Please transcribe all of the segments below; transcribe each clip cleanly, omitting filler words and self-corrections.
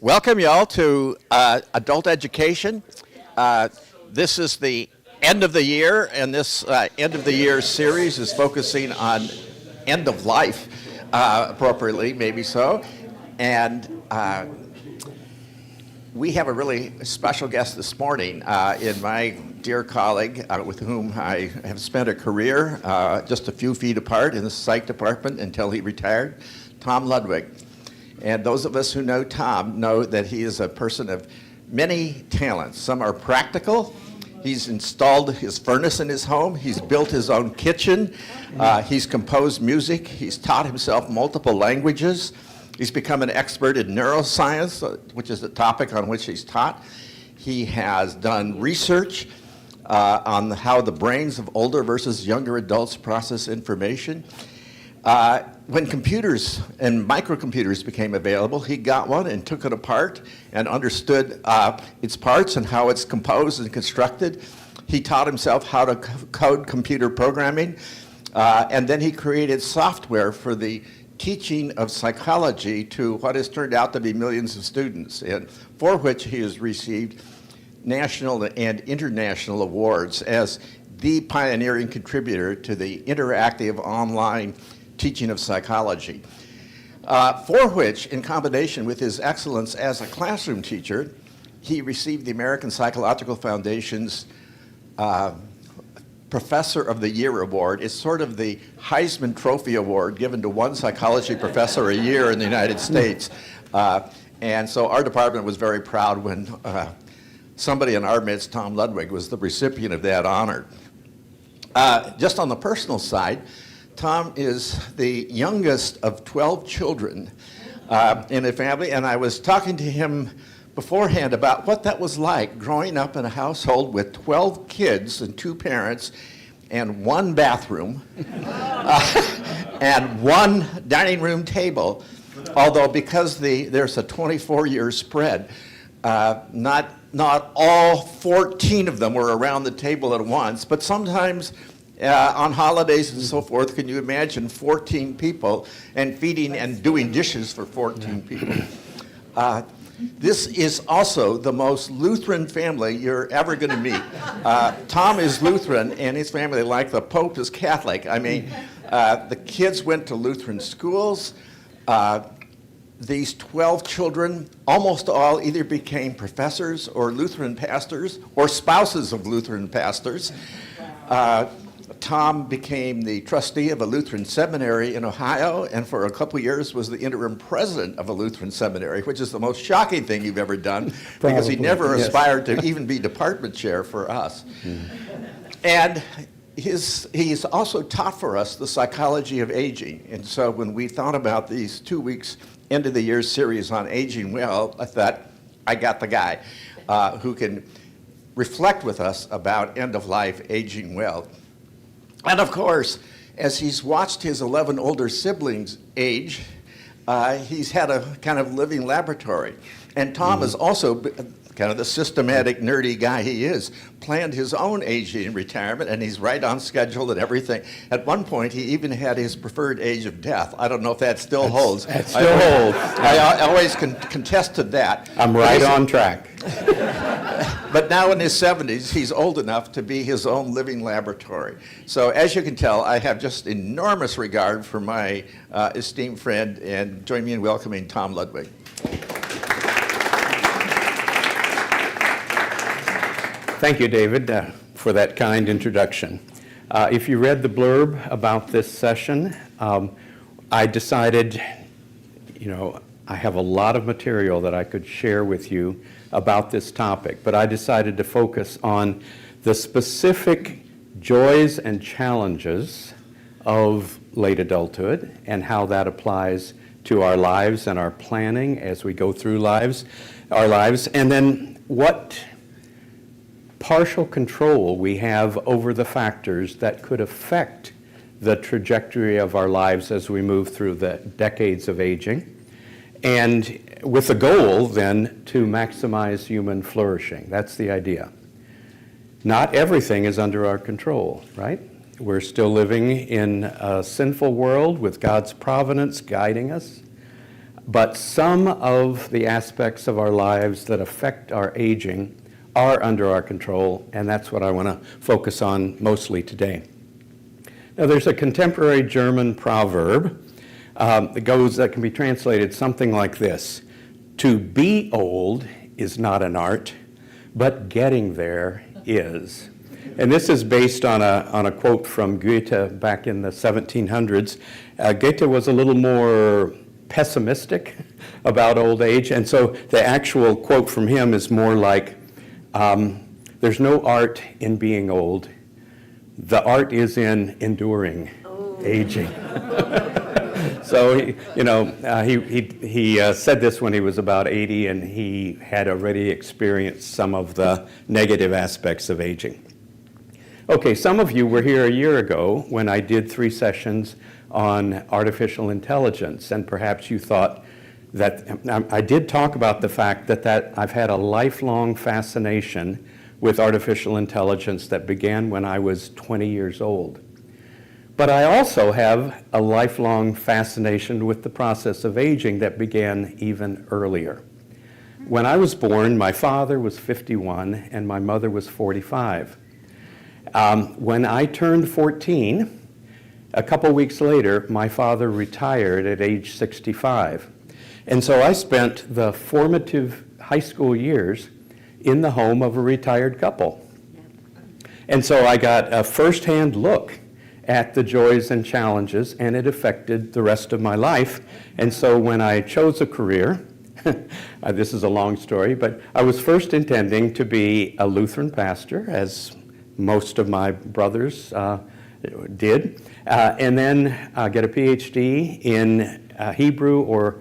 Welcome, y'all, to Adult Education. This is the end of the year, and this end of the year series is focusing on end of life, appropriately, maybe so. And we have a really special guest this morning in my dear colleague with whom I have spent a career just a few feet apart in the psych department until he retired, Tom Ludwig. And those of us who know Tom know that he is a person of many talents. Some are practical. He's installed his furnace in his home. He's built his own kitchen. He's composed music. He's taught himself multiple languages. He's become an expert in neuroscience, which is the topic on which he's taught. He has done research on how the brains of older versus younger adults process information. When computers and microcomputers became available, he got one and took it apart and understood its parts and how it's composed and constructed. He taught himself how to code computer programming, and then he created software for the teaching of psychology to what has turned out to be millions of students, and for which he has received national and international awards as the pioneering contributor to the interactive online teaching of psychology, for which, in combination with his excellence as a classroom teacher, he received the American Psychological Foundation's Professor of the Year Award. It's sort of the Heisman Trophy Award given to one psychology professor a year in the United States. And so our department was very proud when somebody in our midst, Tom Ludwig, was the recipient of that honor. Just on the personal side, Tom is the youngest of 12 children in a family, and I was talking to him beforehand about what that was like growing up in a household with 12 kids and 2 parents and 1 bathroom and 1 dining room table, although because there's a 24-year spread, not all 14 of them were around the table at once, but sometimes on holidays and so forth, can you imagine 14 people and feeding and doing dishes for 14 people? This is also the most Lutheran family you're ever going to meet. Tom is Lutheran, and his family, like the Pope, is Catholic. I mean, the kids went to Lutheran schools. These 12 children, almost all either became professors or Lutheran pastors or spouses of Lutheran pastors. Tom became the trustee of a Lutheran seminary in Ohio, and for a couple years was the interim president of a Lutheran seminary, which is the most shocking thing you've ever done, because he never aspired to even be department chair for us. And he's also taught for us the psychology of aging. And so when we thought about these 2 weeks end of the year series on aging well, I thought, I got the guy who can reflect with us about end of life aging well. And of course, as he's watched his 11 older siblings age, he's had a kind of living laboratory. And Tom is also, kind of the systematic, nerdy guy he is, planned his own aging retirement, and he's right on schedule and everything. At one point, he even had his preferred age of death. I don't know if that still holds. That still holds. I always contest to that. I'm right on track. But now in his 70s, he's old enough to be his own living laboratory. So as you can tell, I have just enormous regard for my esteemed friend, and join me in welcoming Tom Ludwig. Thank you, David, for that kind introduction. If you read the blurb about this session, I decided, I have a lot of material that I could share with you about this topic, but I decided to focus on the specific joys and challenges of late adulthood and how that applies to our lives and our planning as we go through our lives, and then what partial control we have over the factors that could affect the trajectory of our lives as we move through the decades of aging, and with the goal then to maximize human flourishing. That's the idea. Not everything is under our control, right? We're still living in a sinful world with God's providence guiding us. but some of the aspects of our lives that affect our aging are under our control, and that's what I want to focus on mostly today. Now, there's a contemporary German proverb that can be translated something like this: to be old is not an art, but getting there is. And this is based on a quote from Goethe back in the 1700s. Goethe was a little more pessimistic about old age, and so the actual quote from him is more like, there's no art in being old. The art is in enduring aging. So he said this when he was about 80, and he had already experienced some of the negative aspects of aging. Okay, some of you were here a year ago when I did 3 sessions on artificial intelligence, and perhaps you thought that I did talk about the fact that I've had a lifelong fascination with artificial intelligence that began when I was 20 years old. But I also have a lifelong fascination with the process of aging that began even earlier. When I was born, my father was 51 and my mother was 45. When I turned 14, a couple weeks later, my father retired at age 65. And so I spent the formative high school years in the home of a retired couple. And so I got a firsthand look at the joys and challenges, and it affected the rest of my life. And so when I chose a career, this is a long story, but I was first intending to be a Lutheran pastor, as most of my brothers did, and then get a PhD in Hebrew or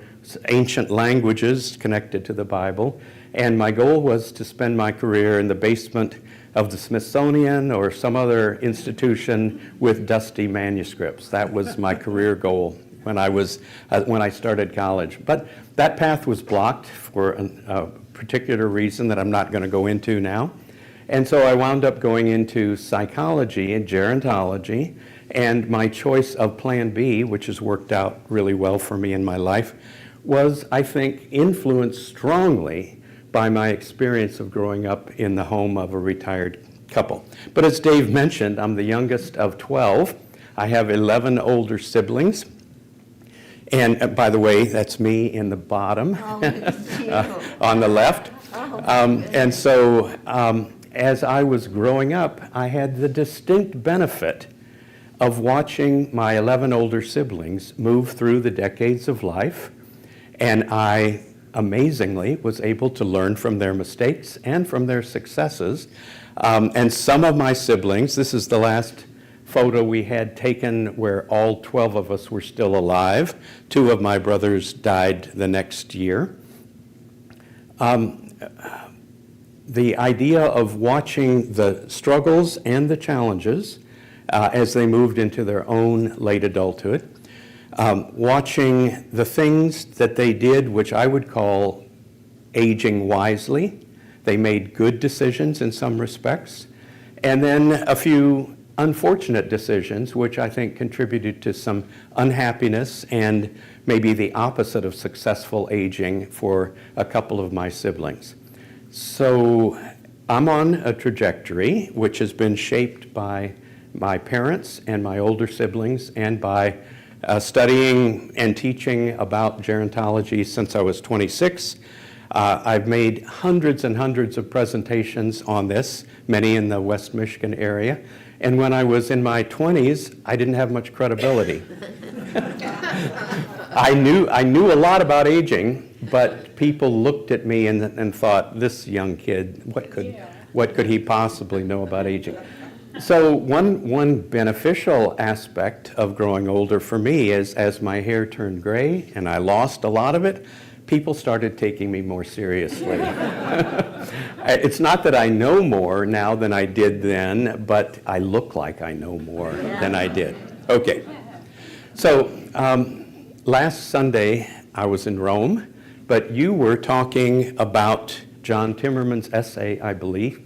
ancient languages connected to the Bible. And my goal was to spend my career in the basement of the Smithsonian or some other institution with dusty manuscripts. That was my career goal when I started college. But that path was blocked for a particular reason that I'm not going to go into now. And so I wound up going into psychology and gerontology, and my choice of Plan B, which has worked out really well for me in my life, was, I think, influenced strongly by my experience of growing up in the home of a retired couple. But as Dave mentioned, I'm the youngest of 12. I have 11 older siblings. And by the way, that's me in the bottom on the left. And so as I was growing up, I had the distinct benefit of watching my 11 older siblings move through the decades of life, and I amazingly was able to learn from their mistakes and from their successes. And some of my siblings, this is the last photo we had taken where all 12 of us were still alive. 2 of my brothers died the next year. The idea of watching the struggles and the challenges as they moved into their own late adulthood, watching the things that they did, which I would call aging wisely. They made good decisions in some respects, and then a few unfortunate decisions, which I think contributed to some unhappiness and maybe the opposite of successful aging for a couple of my siblings. So I'm on a trajectory which has been shaped by my parents and my older siblings, and by studying and teaching about gerontology since I was 26. I've made hundreds and hundreds of presentations on this, many in the West Michigan area. And when I was in my 20s, I didn't have much credibility. I knew a lot about aging, but people looked at me and thought, this young kid, what could he possibly know about aging? So one beneficial aspect of growing older for me is, as my hair turned gray and I lost a lot of it, people started taking me more seriously. It's not that I know more now than I did then, but I look like I know more than I did. Okay. So last Sunday I was in Rome, but you were talking about John Timmerman's essay, I believe.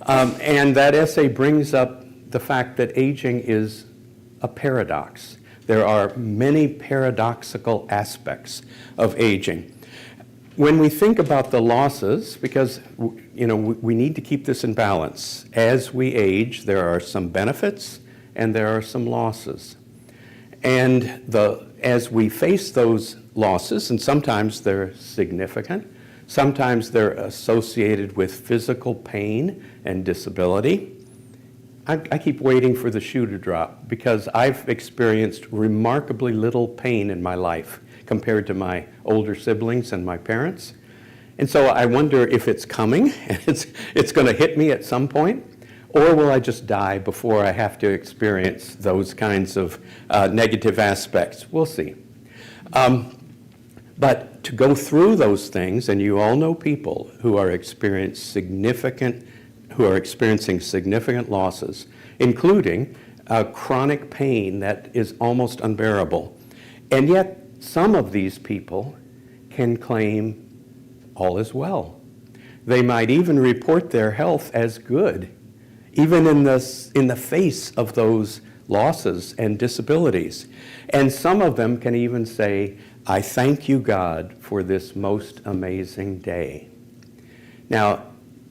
And that essay brings up the fact that aging is a paradox, There are many paradoxical aspects of aging. When we think about the losses, because we need to keep this in balance. As we age, there are some benefits and there are some losses. And as we face those losses, and sometimes they're significant, sometimes they're associated with physical pain and disability, I keep waiting for the shoe to drop because I've experienced remarkably little pain in my life compared to my older siblings and my parents. And so I wonder if it's coming and it's going to hit me at some point, or will I just die before I have to experience those kinds of negative aspects? We'll see. But to go through those things, and you all know people who are experiencing significant losses, including chronic pain that is almost unbearable. And yet, some of these people can claim all is well. They might even report their health as good, even in the face of those losses and disabilities. And some of them can even say, I thank you, God, for this most amazing day. Now,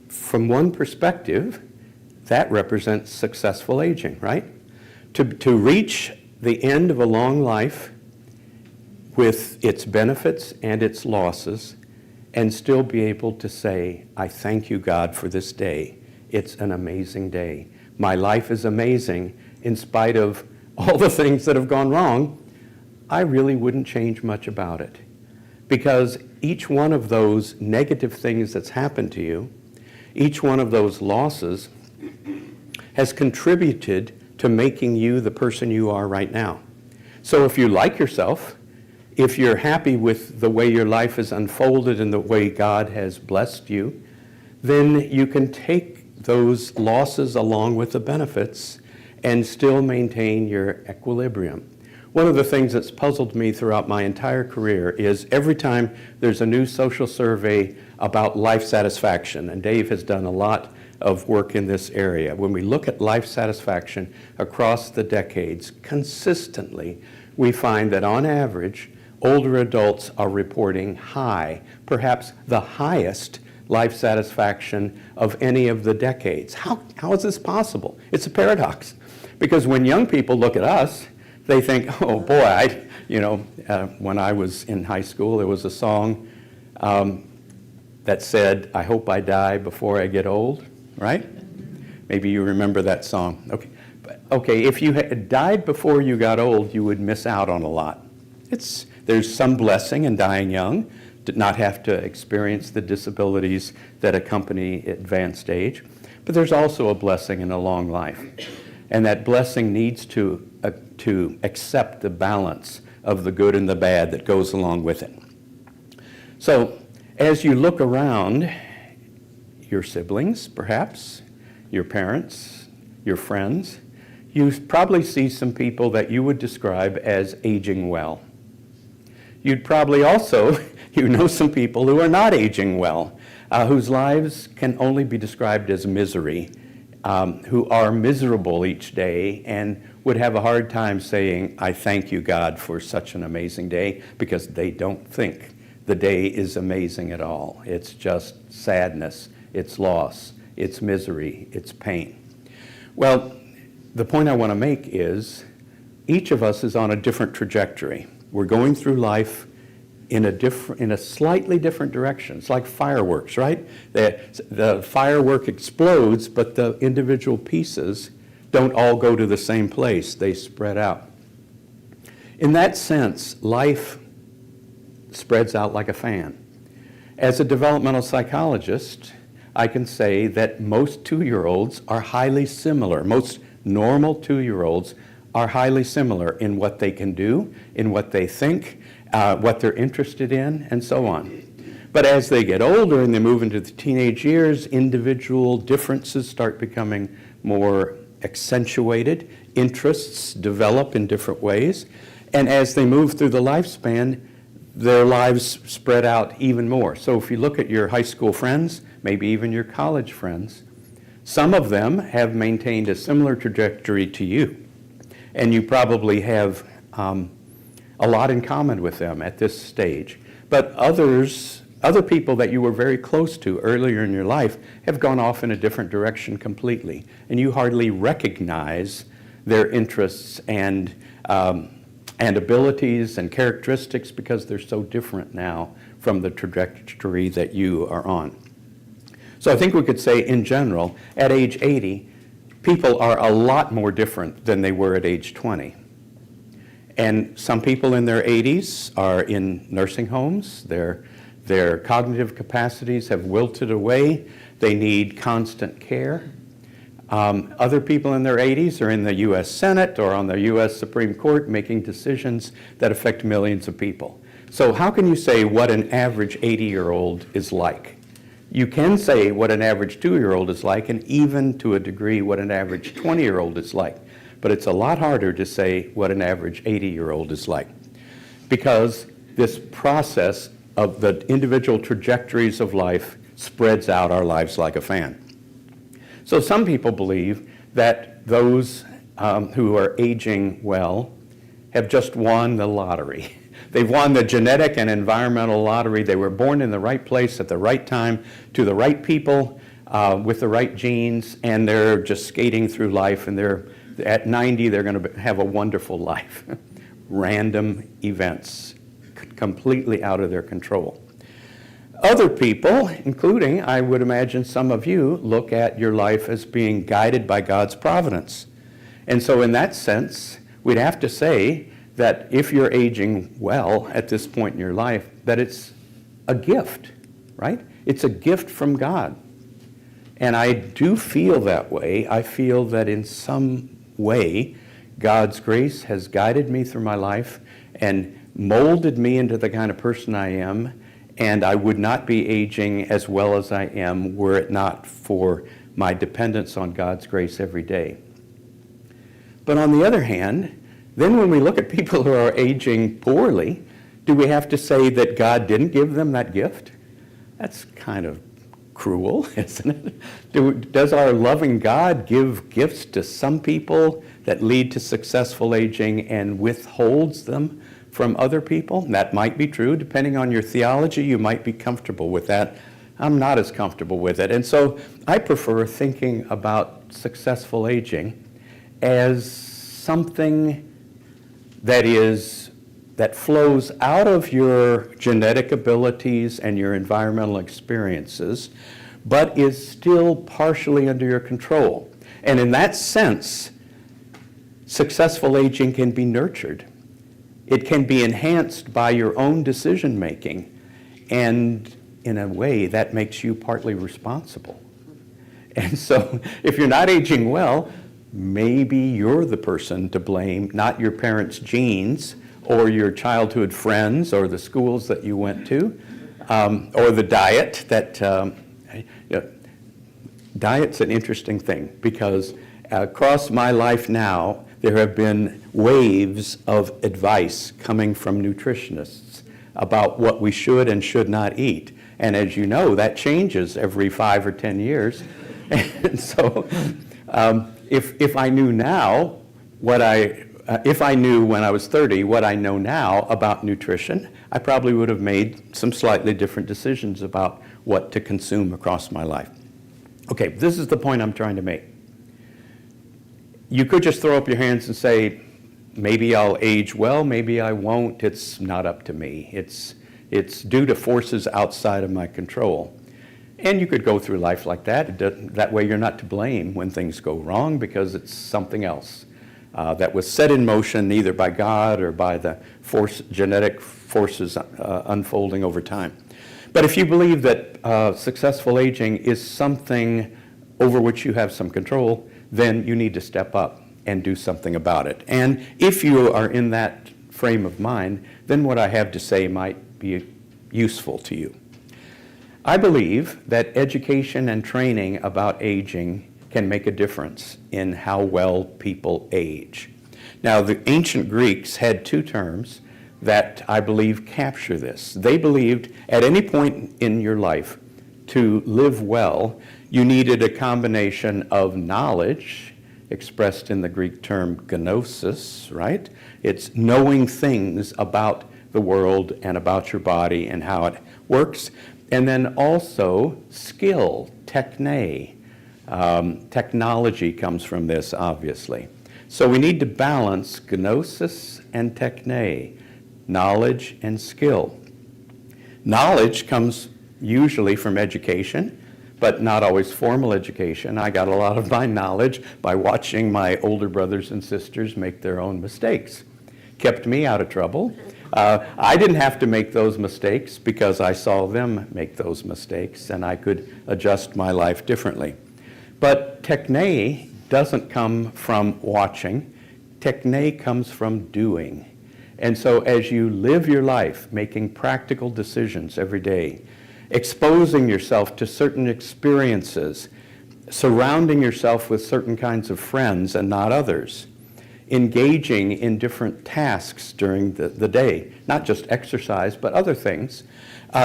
from one perspective, that represents successful aging, right? To reach the end of a long life with its benefits and its losses, and still be able to say, I thank you, God, for this day. It's an amazing day. My life is amazing in spite of all the things that have gone wrong. I really wouldn't change much about it, because each one of those negative things that's happened to you, each one of those losses has contributed to making you the person you are right now. So if you like yourself, if you're happy with the way your life has unfolded and the way God has blessed you, then you can take those losses along with the benefits and still maintain your equilibrium. One of the things that's puzzled me throughout my entire career is every time there's a new social survey about life satisfaction, and Dave has done a lot of work in this area. When we look at life satisfaction across the decades, consistently we find that on average, older adults are reporting high, perhaps the highest life satisfaction of any of the decades. How is this possible? It's a paradox, because when young people look at us, they think, oh boy, when I was in high school, there was a song that said, I hope I die before I get old, right? Maybe you remember that song. Okay, if you had died before you got old, you would miss out on a lot. There's some blessing in dying young, to not have to experience the disabilities that accompany advanced age, but there's also a blessing in a long life. And that blessing needs to accept the balance of the good and the bad that goes along with it. So as you look around, your siblings, perhaps, your parents, your friends, you probably see some people that you would describe as aging well. You'd probably also, know some people who are not aging well, whose lives can only be described as misery, who are miserable each day and would have a hard time saying, I thank you, God, for such an amazing day, because they don't think the day is amazing at all. It's just sadness, it's loss, it's misery, it's pain. Well, the point I want to make is each of us is on a different trajectory. We're going through life in a slightly different direction. It's like fireworks, right? The firework explodes, but the individual pieces don't all go to the same place. They spread out. In that sense, life spreads out like a fan. As a developmental psychologist, I can say that most 2-year-olds are highly similar. Most normal 2-year-olds are highly similar in what they can do, in what they think, what they're interested in, and so on. But as they get older and they move into the teenage years, individual differences start becoming more accentuated. Interests develop in different ways. And as they move through the lifespan, their lives spread out even more. So if you look at your high school friends, maybe even your college friends, some of them have maintained a similar trajectory to you. And you probably have a lot in common with them at this stage. But other people that you were very close to earlier in your life have gone off in a different direction completely, and you hardly recognize their interests and abilities and characteristics because they're so different now from the trajectory that you are on. So I think we could say in general, at age 80, people are a lot more different than they were at age 20. And some people in their 80s are in nursing homes. Their cognitive capacities have wilted away. They need constant care. Other people in their 80s are in the U.S. Senate or on the U.S. Supreme Court making decisions that affect millions of people. So how can you say what an average 80-year-old is like? You can say what an average 2-year-old is like, and even to a degree what an average 20-year-old is like. But it's a lot harder to say what an average 80-year-old is like, because this process of the individual trajectories of life spreads out our lives like a fan. So some people believe that those who are aging well have just won the lottery. They've won the genetic and environmental lottery. They were born in the right place at the right time to the right people with the right genes, and they're just skating through life, and at 90 they're going to have a wonderful life. Random events, completely out of their control. Other people, including, I would imagine some of you, look at your life as being guided by God's providence. And so in that sense, we'd have to say that if you're aging well at this point in your life, that it's a gift, right? It's a gift from God. And I do feel that way. I feel that in some way, God's grace has guided me through my life and molded me into the kind of person I am, and I would not be aging as well as I am were it not for my dependence on God's grace every day. But on the other hand, then when we look at people who are aging poorly, do we have to say that God didn't give them that gift? That's kind of cruel, isn't it? Does our loving God give gifts to some people that lead to successful aging and withholds them from other people? That might be true. Depending on your theology, you might be comfortable with that. I'm not as comfortable with it. And so I prefer thinking about successful aging as something that flows out of your genetic abilities and your environmental experiences, but is still partially under your control. And in that sense, successful aging can be nurtured. It can be enhanced by your own decision making, and in a way that makes you partly responsible. And so if you're not aging well, maybe you're the person to blame, not your parents' genes or your childhood friends or the schools that you went to, or the diet that, diet's an interesting thing, because across my life now, there have been waves of advice coming from nutritionists about what we should and should not eat. And as you know, that changes every 5 or 10 years. And so if I knew now if I knew when I was 30 what I know now about nutrition, I probably would have made some slightly different decisions about what to consume across my life. Okay, this is the point I'm trying to make. You could just throw up your hands and say, maybe I'll age well, maybe I won't. It's not up to me. It's due to forces outside of my control. And you could go through life like that. That way you're not to blame when things go wrong, because it's something else that was set in motion either by God or by the genetic forces unfolding over time. But if you believe that successful aging is something over which you have some control, then you need to step up and do something about it. And if you are in that frame of mind, then what I have to say might be useful to you. I believe that education and training about aging can make a difference in how well people age. Now, the ancient Greeks had two terms that I believe capture this. They believed at any point in your life to live well, you needed a combination of knowledge, expressed in the Greek term gnosis, right? It's knowing things about the world and about your body and how it works. And then also skill, techne. Technology comes from this, obviously. So we need to balance gnosis and techne, knowledge and skill. Knowledge comes usually from education, but not always formal education. I got a lot of my knowledge by watching my older brothers and sisters make their own mistakes. Kept me out of trouble. I didn't have to make those mistakes because I saw them make those mistakes, and I could adjust my life differently. But techne doesn't come from watching. Techne comes from doing. And so as you live your life, making practical decisions every day, exposing yourself to certain experiences, surrounding yourself with certain kinds of friends and not others, engaging in different tasks during the day, not just exercise, but other things,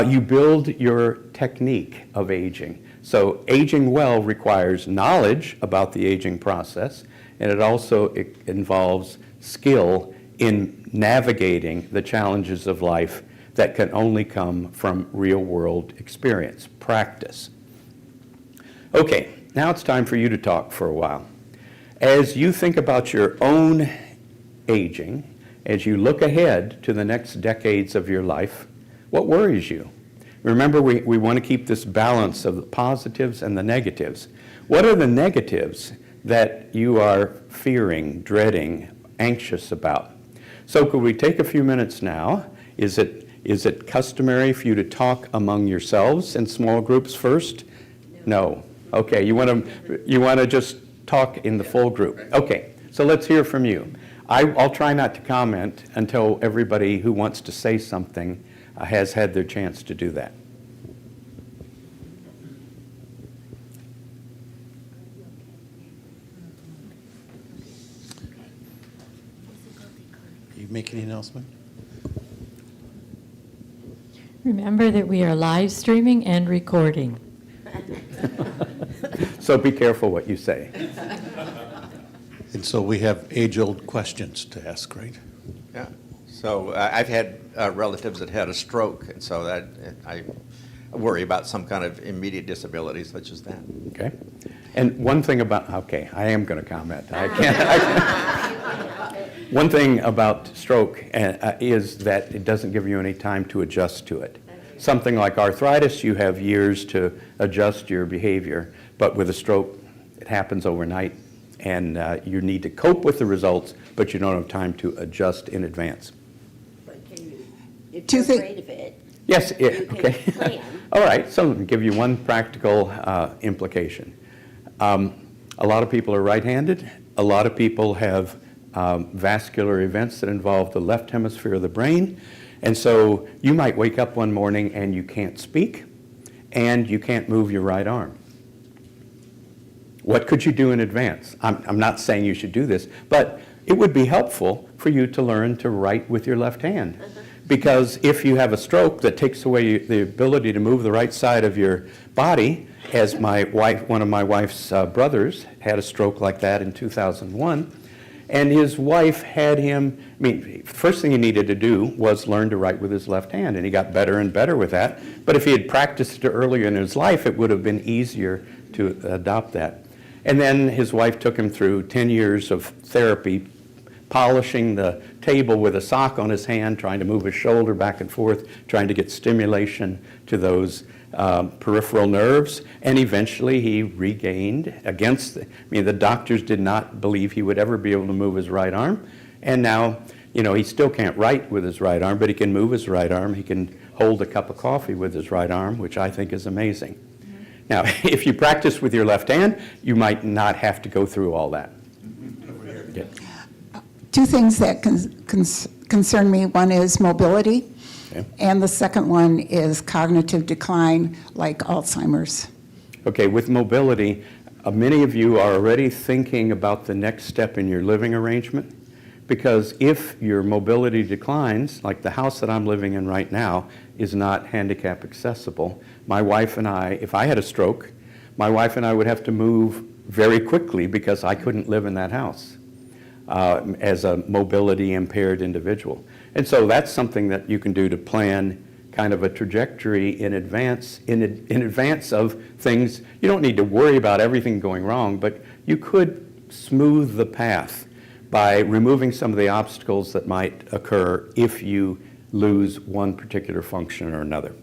you build your technique of aging. So aging well requires knowledge about the aging process, and it also involves skill in navigating the challenges of life that can only come from real-world experience, practice. Okay, now it's time for you to talk for a while. As you think about your own aging, as you look ahead to the next decades of your life, what worries you? Remember, we want to keep this balance of the positives and the negatives. What are the negatives that you are fearing, dreading, anxious about? So could we take a few minutes now? Is it customary for you to talk among yourselves in small groups first? No. Okay, you want to just talk in the full group. Okay, so let's hear from you. I'll try not to comment until everybody who wants to say something has had their chance to do that. You make any announcement? Remember that we are live streaming and recording. So be careful what you say. And so we have age-old questions to ask, right? Yeah. So I've had relatives that had a stroke, and so that I worry about some kind of immediate disability such as that. Okay. And one thing about, okay, I am going to comment. I can't. One thing about stroke is that it doesn't give you any time to adjust to it. Something like arthritis, you have years to adjust your behavior, but with a stroke, it happens overnight, and you need to cope with the results, but you don't have time to adjust in advance. But can you, if you're afraid of it, Yes, you okay. can plan. All right, so let me give you one practical implication. A lot of people are right-handed. A lot of people have vascular events that involve the left hemisphere of the brain. And so you might wake up one morning and you can't speak and you can't move your right arm. What could you do in advance? I'm not saying you should do this, but it would be helpful for you to learn to write with your left hand. Because if you have a stroke that takes away the ability to move the right side of your body, as one of my wife's brothers had a stroke like that in 2001, and his wife had him, first thing he needed to do was learn to write with his left hand, and he got better and better with that. But if he had practiced it earlier in his life, it would have been easier to adopt that. And then his wife took him through 10 years of therapy, polishing the table with a sock on his hand, trying to move his shoulder back and forth, trying to get stimulation to those peripheral nerves, and eventually he regained the doctors did not believe he would ever be able to move his right arm, and now, he still can't write with his right arm, but he can move his right arm. He can hold a cup of coffee with his right arm, which I think is amazing. Mm-hmm. Now, if you practice with your left hand, you might not have to go through all that. Yeah. Two things that concern me. One is mobility, Okay. and the second one is cognitive decline, like Alzheimer's. Okay, with mobility, many of you are already thinking about the next step in your living arrangement, because if your mobility declines, like the house that I'm living in right now is not handicap accessible, my wife and I, if I had a stroke, my wife and I would have to move very quickly because I couldn't live in that house as a mobility impaired individual. And so that's something that you can do to plan kind of a trajectory in advance, in advance of things. You don't need to worry about everything going wrong, but you could smooth the path by removing some of the obstacles that might occur if you lose one particular function or another.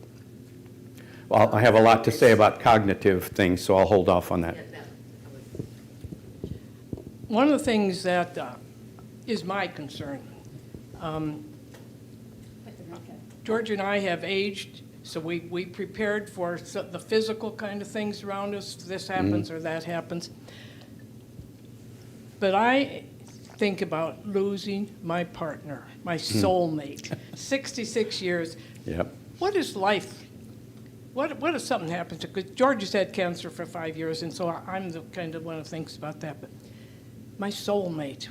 Well, I have a lot to say about cognitive things, so I'll hold off on that. One of the things that is my concern, George and I have aged, so we prepared for the physical kind of things around us, this happens or that happens. But I think about losing my partner, my soulmate, 66 years. Yep. What is life? What if something happens? Because George has had cancer for 5 years, and so I'm the kind of one who thinks about that. But my soulmate,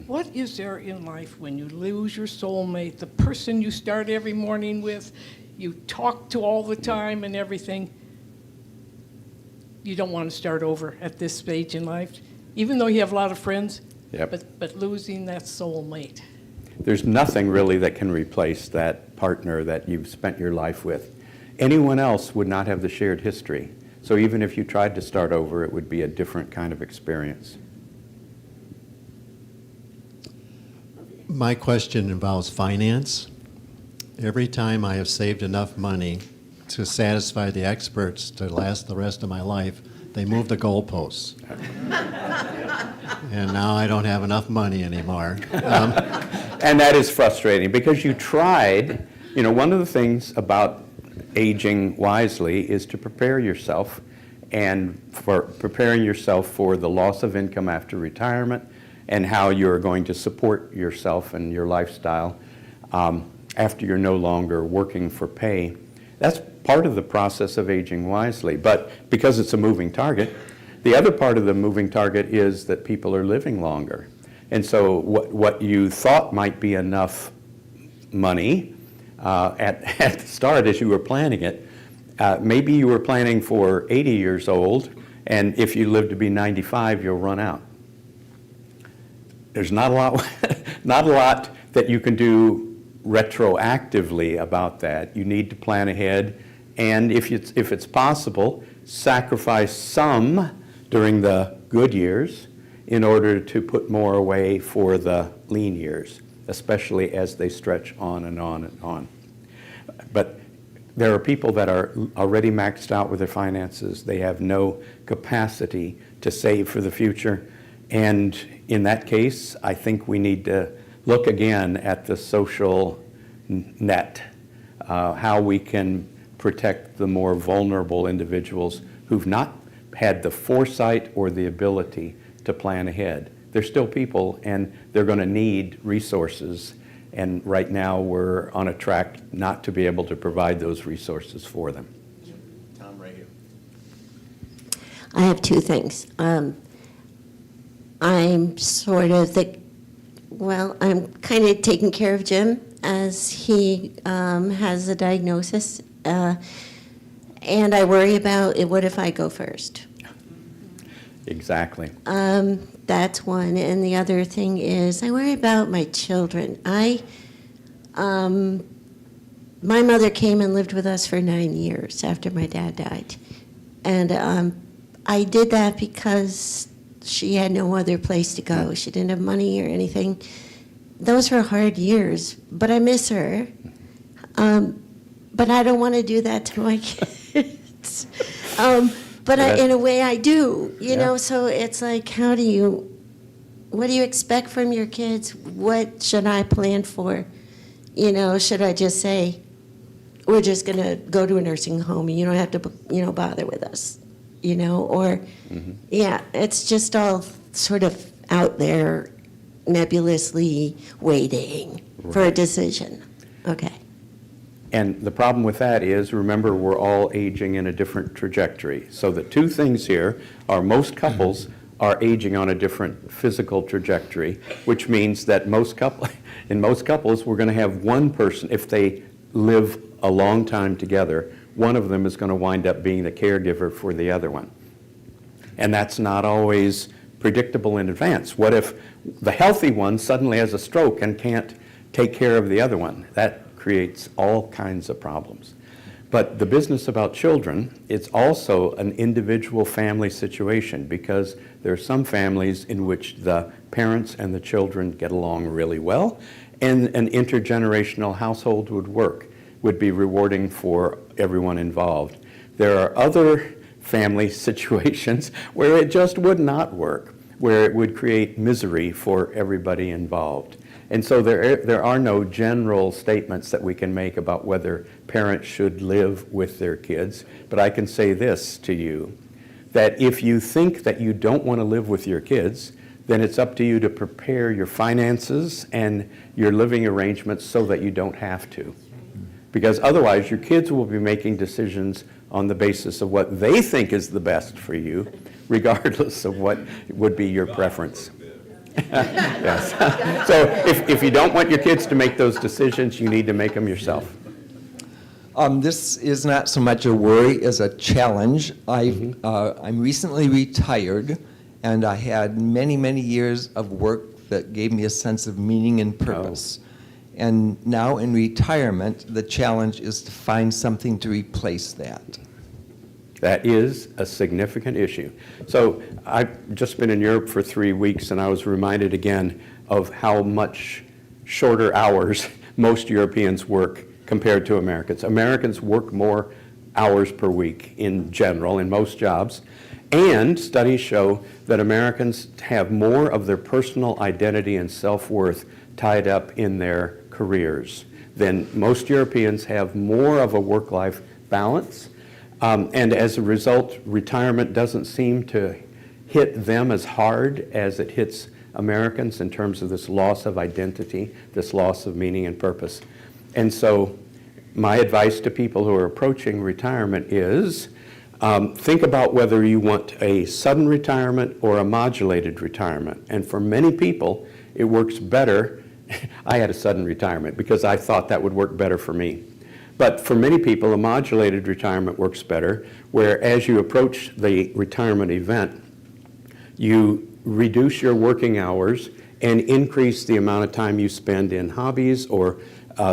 what is there in life when you lose your soulmate, the person you start every morning with, you talk to all the time and everything? You don't want to start over at this stage in life, even though you have a lot of friends. Yep. But losing that soulmate. There's nothing really that can replace that partner that you've spent your life with. Anyone else would not have the shared history. So even if you tried to start over, it would be a different kind of experience. My question involves finance. Every time I have saved enough money to satisfy the experts to last the rest of my life, they move the goalposts. And now I don't have enough money anymore. And that is frustrating because you tried, one of the things about aging wisely is to prepare yourself, and for preparing yourself for the loss of income after retirement and how you're going to support yourself and your lifestyle after you're no longer working for pay. That's part of the process of aging wisely, but because it's a moving target, the other part of the moving target is that people are living longer. And so what you thought might be enough money at the start as you were planning it, maybe you were planning for 80 years old, and if you live to be 95, you'll run out. There's not a lot that you can do retroactively about that. You need to plan ahead, and if it's possible, sacrifice some during the good years in order to put more away for the lean years, especially as they stretch on and on and on. But there are people that are already maxed out with their finances. They have no capacity to save for the future. And in that case, I think we need to look again at the social net, how we can protect the more vulnerable individuals who've not had the foresight or the ability to plan ahead. They're still people, and they're going to need resources, and right now we're on a track not to be able to provide those resources for them. Tom, right here. I have two things. I'm sort of I'm kind of taking care of Jim as he has a diagnosis. And I worry about what if I go first. Exactly. That's one. And the other thing is I worry about my children. My mother came and lived with us for 9 years after my dad died. And I did that because she had no other place to go. She didn't have money or anything. Those were hard years, but I miss her. But I don't want to do that to my kids. In a way I do, you know, so it's like, what do you expect from your kids? What should I plan for? Should I just say, we're just going to go to a nursing home and you don't have to, bother with us, or, it's just all sort of out there nebulously waiting for a decision. Okay. And the problem with that is, remember, we're all aging in a different trajectory. So the two things here are most couples are aging on a different physical trajectory, which means that in most couples, we're going to have one person, if they live a long time together, one of them is going to wind up being the caregiver for the other one. And that's not always predictable in advance. What if the healthy one suddenly has a stroke and can't take care of the other one? That creates all kinds of problems. But the business about children, it's also an individual family situation, because there are some families in which the parents and the children get along really well, and an intergenerational household would be rewarding for everyone involved. There are other family situations where it just would not work, where it would create misery for everybody involved. And so there are no general statements that we can make about whether parents should live with their kids. But I can say this to you, that if you think that you don't want to live with your kids, then it's up to you to prepare your finances and your living arrangements so that you don't have to. Because otherwise, your kids will be making decisions on the basis of what they think is the best for you, regardless of what would be your preference. Yes. So if you don't want your kids to make those decisions, you need to make them yourself. This is not so much a worry as a challenge. I'm recently retired, and I had many, many years of work that gave me a sense of meaning and purpose. And now in retirement, the challenge is to find something to replace that. That is a significant issue. So I've just been in Europe for 3 weeks, and I was reminded again of how much shorter hours most Europeans work compared to Americans. Americans work more hours per week in general in most jobs, and studies show that Americans have more of their personal identity and self-worth tied up in their careers than most Europeans have more of a work-life balance. And as a result, retirement doesn't seem to hit them as hard as it hits Americans in terms of this loss of identity, this loss of meaning and purpose. And so my advice to people who are approaching retirement is think about whether you want a sudden retirement or a modulated retirement. And for many people, it works better. I had a sudden retirement because I thought that would work better for me. But for many people, a modulated retirement works better, where as you approach the retirement event, you reduce your working hours and increase the amount of time you spend in hobbies or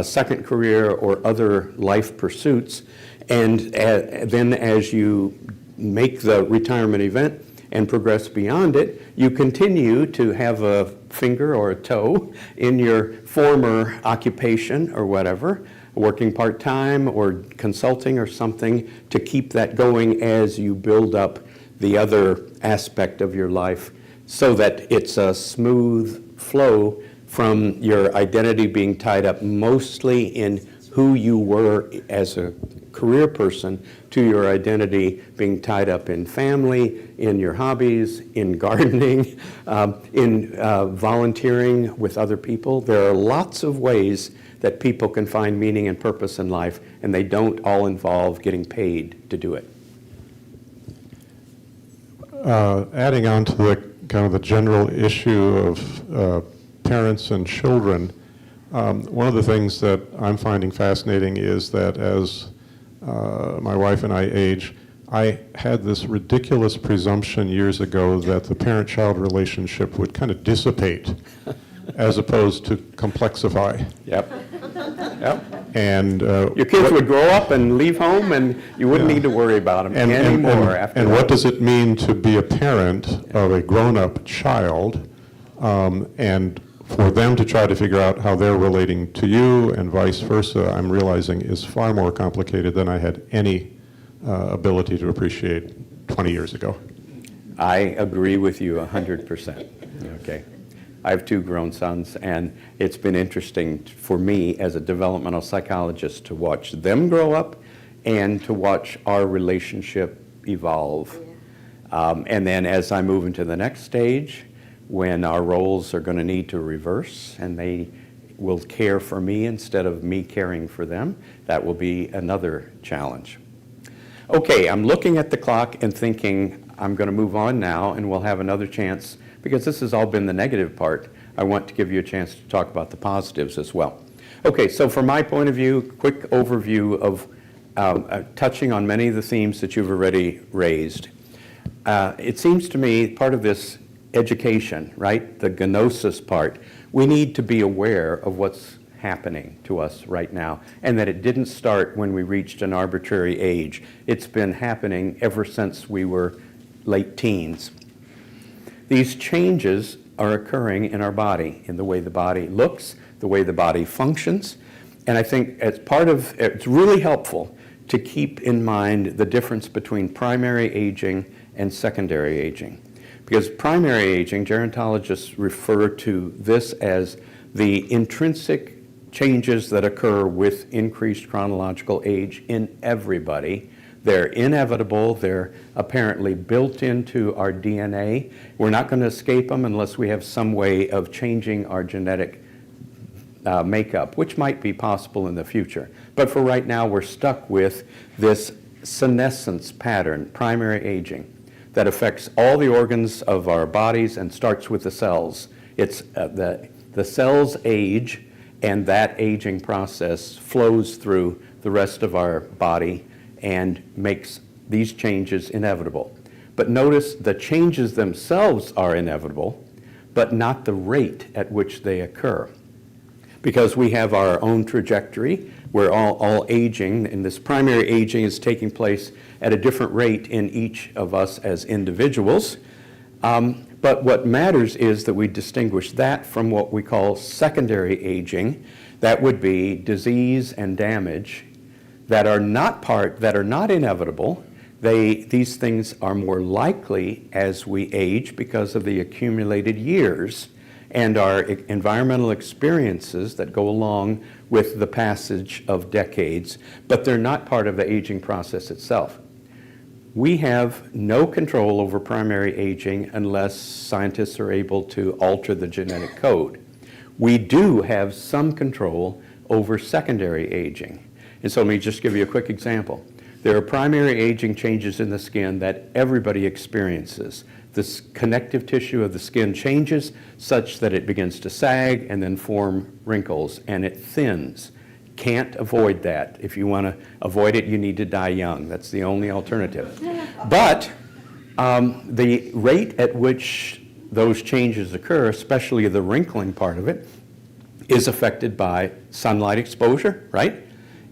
second career or other life pursuits. And then as you make the retirement event and progress beyond it, you continue to have a finger or a toe in your former occupation or whatever, working part-time or consulting or something, to keep that going as you build up the other aspect of your life, so that it's a smooth flow from your identity being tied up mostly in who you were as a career person to your identity being tied up in family, in your hobbies, in gardening, in volunteering with other people. There are lots of ways that people can find meaning and purpose in life, and they don't all involve getting paid to do it. Adding on to the kind of the general issue of parents and children, one of the things that I'm finding fascinating is that as my wife and I age, I had this ridiculous presumption years ago that the parent-child relationship would kind of dissipate as opposed to complexify. Yep. Yep. And Your kids would grow up and leave home, and you wouldn't need to worry about them anymore after and that. what does it mean to be a parent of a grown-up child, and for them to try to figure out how they're relating to you and vice versa, I'm realizing is far more complicated than I had any ability to appreciate 20 years ago. I agree with you 100%. Okay. I have 2 grown sons, and it's been interesting for me as a developmental psychologist to watch them grow up and to watch our relationship evolve. And then as I move into the next stage, when our roles are going to need to reverse and they will care for me instead of me caring for them, that will be another challenge. Okay, I'm looking at the clock and thinking I'm going to move on now, and we'll have another chance, because this has all been the negative part. I want to give you a chance to talk about the positives as well. Okay, so from my point of view, quick overview of touching on many of the themes that you've already raised. it seems to me part of this education, right, the gnosis part, we need to be aware of what's happening to us right now, and that it didn't start when we reached an arbitrary age. It's been happening ever since we were late teens. These changes are occurring in our body, in the way the body looks, the way the body functions, and I think as part of, it's really helpful to keep in mind the difference between primary aging and secondary aging. Because primary aging, gerontologists refer to this as the intrinsic changes that occur with increased chronological age in everybody. They're inevitable, they're apparently built into our DNA. We're not going to escape them unless we have some way of changing our genetic makeup, which might be possible in the future. But for right now, we're stuck with this senescence pattern, primary aging, that affects all the organs of our bodies and starts with the cells. It's the cells age, and that aging process flows through the rest of our body and makes these changes inevitable. But notice the changes themselves are inevitable, but not the rate at which they occur. Because we have our own trajectory, we're all aging, and this primary aging is taking place at a different rate in each of us as individuals. But what matters is that we distinguish that from what we call secondary aging. That would be disease and damage that are not inevitable. These things are more likely as we age because of the accumulated years and our environmental experiences that go along with the passage of decades, but they're not part of the aging process itself. We have no control over primary aging unless scientists are able to alter the genetic code. We do have some control over secondary aging. And so let me just give you a quick example. There are primary aging changes in the skin that everybody experiences. The connective tissue of the skin changes such that it begins to sag and then form wrinkles, and it thins. Can't avoid that. If you want to avoid it, you need to die young. That's the only alternative. But the rate at which those changes occur, especially the wrinkling part of it, is affected by sunlight exposure, right?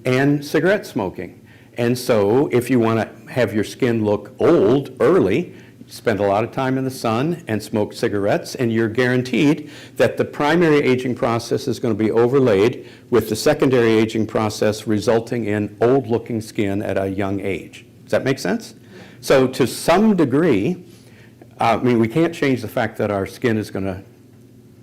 And cigarette smoking. And so if you want to have your skin look old early, spend a lot of time in the sun and smoke cigarettes, and you're guaranteed that the primary aging process is going to be overlaid with the secondary aging process, resulting in old-looking skin at a young age. Does that make sense? So to some degree, we can't change the fact that our skin is going to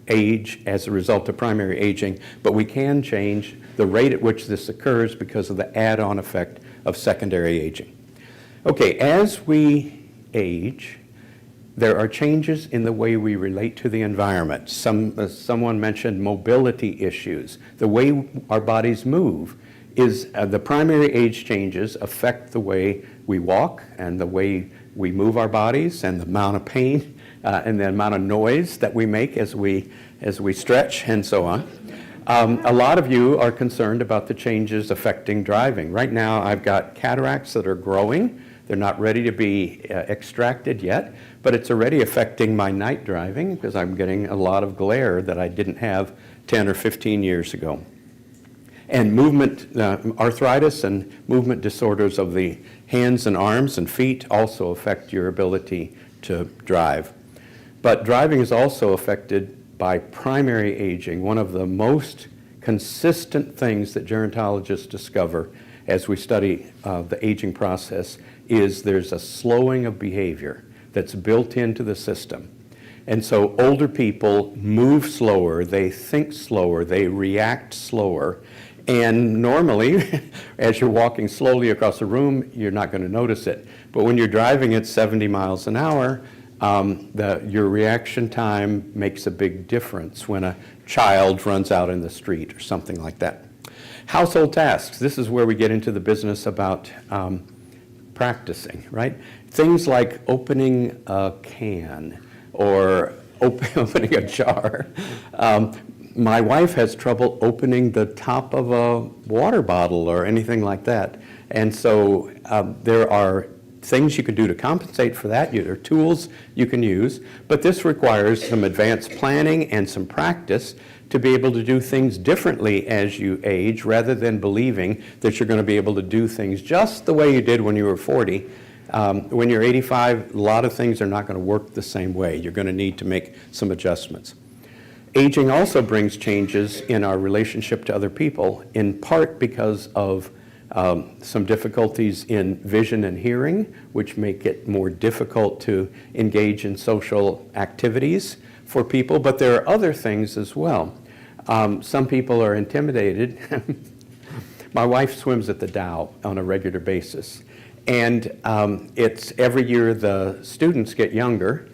age as a result of primary aging, but we can change the rate at which this occurs because of the add-on effect of secondary aging. Okay, as we age, there are changes in the way we relate to the environment. Someone mentioned mobility issues. The way our bodies move is the primary age changes affect the way we walk and the way we move our bodies and the amount of pain and the amount of noise that we make as we stretch and so on. A lot of you are concerned about the changes affecting driving. Right now I've got cataracts that are growing. They're not ready to be extracted yet, but it's already affecting my night driving because I'm getting a lot of glare that I didn't have 10 or 15 years ago. And movement, arthritis and movement disorders of the hands and arms and feet also affect your ability to drive. But driving is also affected by primary aging. One of the most consistent things that gerontologists discover as we study the aging process is there's a slowing of behavior that's built into the system. And so older people move slower, they think slower, they react slower, and normally, as you're walking slowly across a room, you're not going to notice it. But when you're driving at 70 miles an hour, your reaction time makes a big difference when a child runs out in the street or something like that. Household tasks. This is where we get into the business about practicing, right? Things like opening a can or opening a jar. My wife has trouble opening the top of a water bottle or anything like that. And so there are things you can do to compensate for that. There are tools you can use, but this requires some advanced planning and some practice to be able to do things differently as you age, rather than believing that you're going to be able to do things just the way you did when you were 40. When you're 85, a lot of things are not going to work the same way. You're going to need to make some adjustments. Aging also brings changes in our relationship to other people, in part because of some difficulties in vision and hearing, which make it more difficult to engage in social activities for people, but there are other things as well. Some people are intimidated. My wife swims at the Dow on a regular basis, and it's every year the students get younger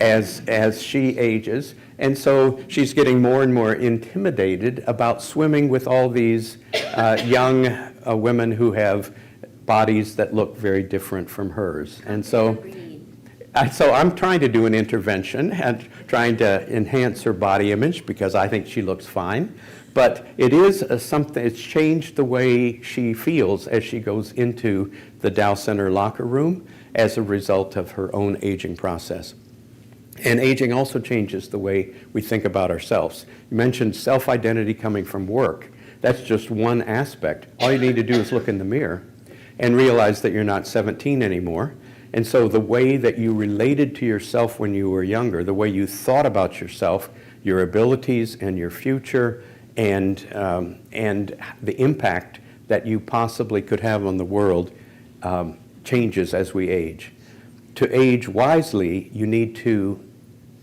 as she ages, and so she's getting more and more intimidated about swimming with all these young women who have bodies that look very different from hers. And so I'm trying to do an intervention and trying to enhance her body image because I think she looks fine. But it is something, it's changed the way she feels as she goes into the Dow Center locker room as a result of her own aging process. And aging also changes the way we think about ourselves. You mentioned self-identity coming from work. That's just one aspect. All you need to do is look in the mirror and realize that you're not 17 anymore. And so the way that you related to yourself when you were younger, the way you thought about yourself, your abilities and your future, and the impact that you possibly could have on the world changes as we age. To age wisely, you need to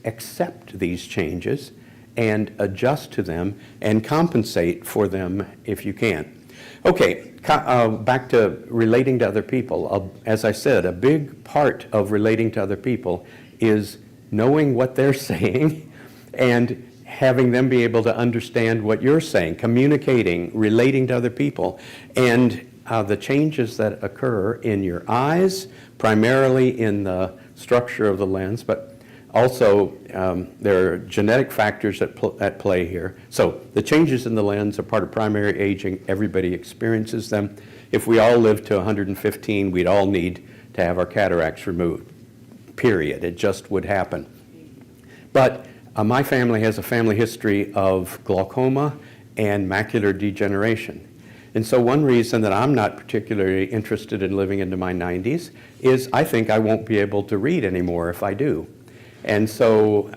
accept these changes and adjust to them and compensate for them if you can. Okay, back to relating to other people. As I said, a big part of relating to other people is knowing what they're saying and having them be able to understand what you're saying, communicating, relating to other people, and the changes that occur in your eyes, primarily in the structure of the lens, but also there are genetic factors at play here. So the changes in the lens are part of primary aging. Everybody experiences them. If we all lived to 115, we'd all need to have our cataracts removed, period. It just would happen. But my family has a family history of glaucoma and macular degeneration. And so one reason that I'm not particularly interested in living into my 90s is I think I won't be able to read anymore if I do. And so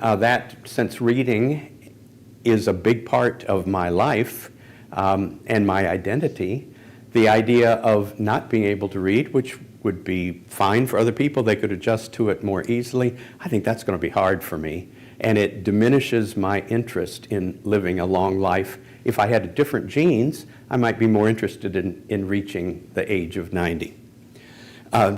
since reading is a big part of my life and my identity, the idea of not being able to read, which would be fine for other people, they could adjust to it more easily, I think that's going to be hard for me. And it diminishes my interest in living a long life. If I had different genes, I might be more interested in reaching the age of 90.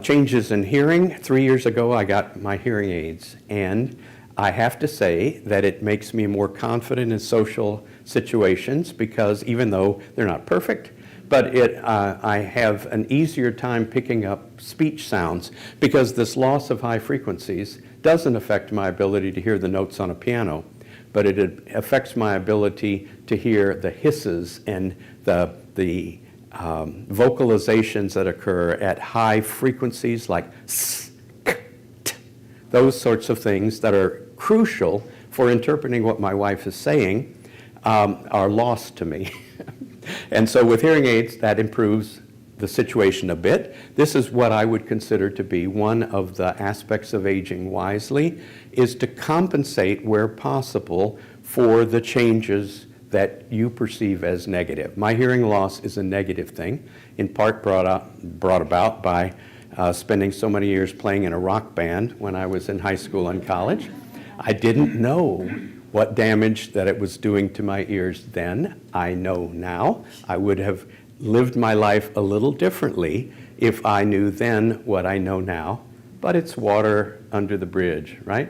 Changes in hearing. 3 years ago, I got my hearing aids, and I have to say that it makes me more confident in social situations because even though they're not perfect, but I have an easier time picking up speech sounds because this loss of high frequencies doesn't affect my ability to hear the notes on a piano, but it affects my ability to hear the hisses and the vocalizations that occur at high frequencies like s, k, t. Those sorts of things that are crucial for interpreting what my wife is saying are lost to me. And so with hearing aids, that improves the situation a bit. This is what I would consider to be one of the aspects of aging wisely, is to compensate where possible for the changes that you perceive as negative. My hearing loss is a negative thing, in part brought about by spending so many years playing in a rock band when I was in high school and college. I didn't know what damage that it was doing to my ears then. I know now. I would have lived my life a little differently if I knew then what I know now, but it's water under the bridge, right?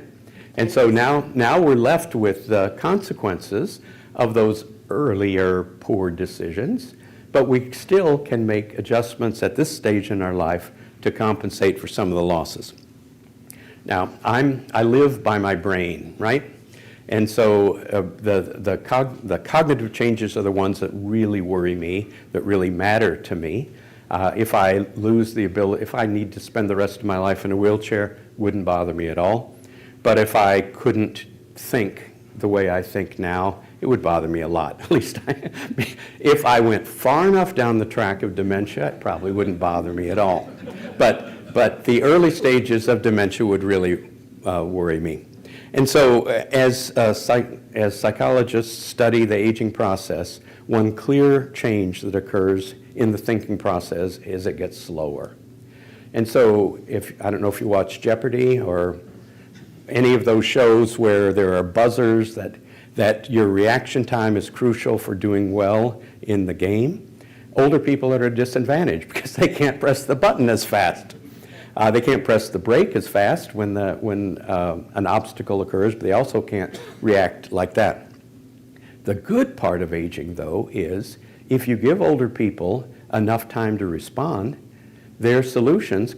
And so now we're left with the consequences of those earlier poor decisions, but we still can make adjustments at this stage in our life to compensate for some of the losses. Now, I live by my brain, right? And so the cognitive changes are the ones that really worry me, that really matter to me. If I lose the ability, if I need to spend the rest of my life in a wheelchair, wouldn't bother me at all. But if I couldn't think the way I think now, it would bother me a lot. At least if I went far enough down the track of dementia, it probably wouldn't bother me at all. But the early stages of dementia would really worry me. And so as psychologists study the aging process, one clear change that occurs in the thinking process is it gets slower. And so I don't know if you watch Jeopardy or any of those shows where there are buzzers that your reaction time is crucial for doing well in the game. Older people are at a disadvantage because they can't press the button as fast. They can't press the brake as fast when an obstacle occurs, but they also can't react like that. The good part of aging, though, is if you give older people enough time to respond, their solutions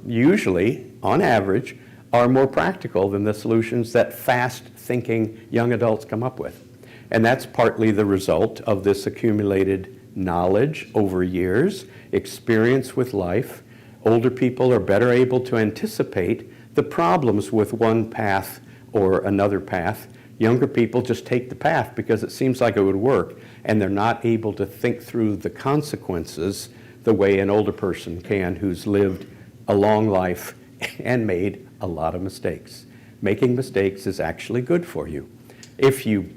usually, on average, are more practical than the solutions that fast-thinking young adults come up with. And that's partly the result of this accumulated knowledge over years, experience with life. Older people are better able to anticipate the problems with one path or another path. Younger people just take the path because it seems like it would work, and they're not able to think through the consequences the way an older person can who's lived a long life and made a lot of mistakes. Making mistakes is actually good for you if you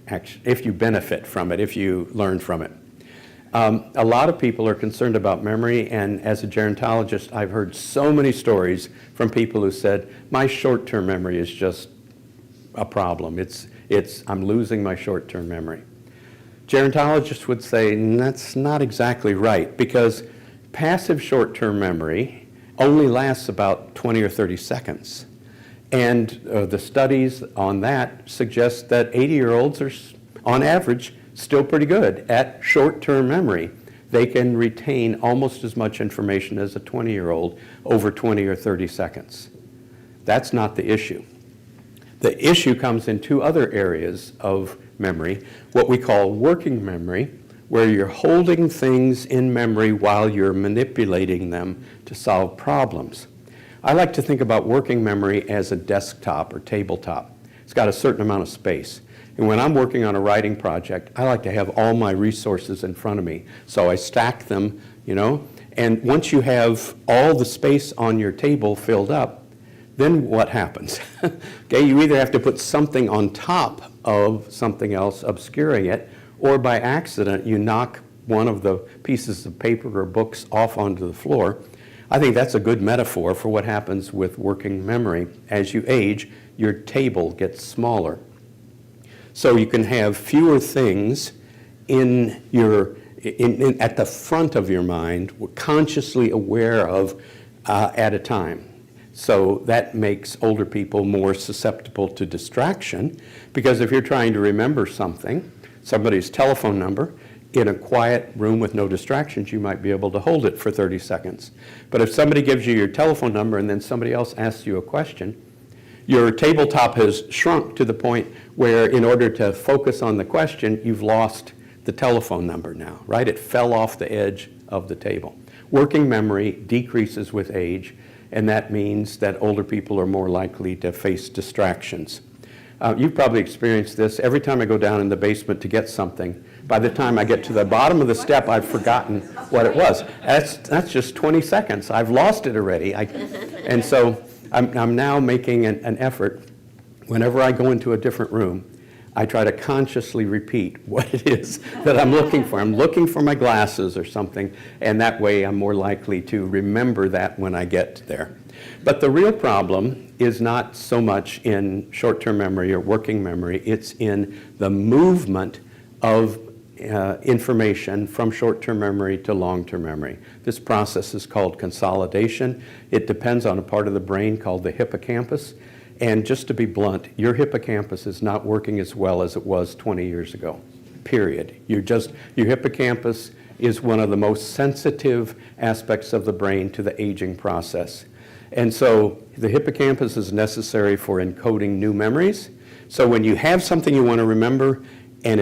benefit from it, if you learn from it. A lot of people are concerned about memory, and as a gerontologist, I've heard so many stories from people who said, my short-term memory is just a problem. I'm losing my short-term memory. Gerontologists would say that's not exactly right, because passive short-term memory only lasts about 20 or 30 seconds. And the studies on that suggest that 80-year-olds are, on average, still pretty good at short-term memory. They can retain almost as much information as a 20-year-old over 20 or 30 seconds. That's not the issue. The issue comes in two other areas of memory, what we call working memory, where you're holding things in memory while you're manipulating them to solve problems. I like to think about working memory as a desktop or tabletop. It's got a certain amount of space. And when I'm working on a writing project, I like to have all my resources in front of me. So I stack them, and once you have all the space on your table filled up, then what happens? Okay, you either have to put something on top of something else obscuring it, or by accident you knock one of the pieces of paper or books off onto the floor. I think that's a good metaphor for what happens with working memory. As you age, your table gets smaller. So you can have fewer things at the front of your mind, consciously aware of at a time. So that makes older people more susceptible to distraction, because if you're trying to remember somebody's telephone number, in a quiet room with no distractions, you might be able to hold it for 30 seconds. But if somebody gives you your telephone number and then somebody else asks you a question, your tabletop has shrunk to the point where in order to focus on the question, you've lost the telephone number now, right? It fell off the edge of the table. Working memory decreases with age, and that means that older people are more likely to face distractions. You've probably experienced this. Every time I go down in the basement to get something, by the time I get to the bottom of the step, I've forgotten what it was. That's just 20 seconds. I've lost it already. And so I'm now making an effort. Whenever I go into a different room, I try to consciously repeat what it is that I'm looking for. I'm looking for my glasses or something, and that way I'm more likely to remember that when I get there. But the real problem is not so much in short-term memory or working memory, it's in the movement of information from short-term memory to long-term memory. This process is called consolidation. It depends on a part of the brain called the hippocampus. And just to be blunt, your hippocampus is not working as well as it was 20 years ago, period. Your hippocampus is one of the most sensitive aspects of the brain to the aging process. And so the hippocampus is necessary for encoding new memories. So when you have something you want to remember, and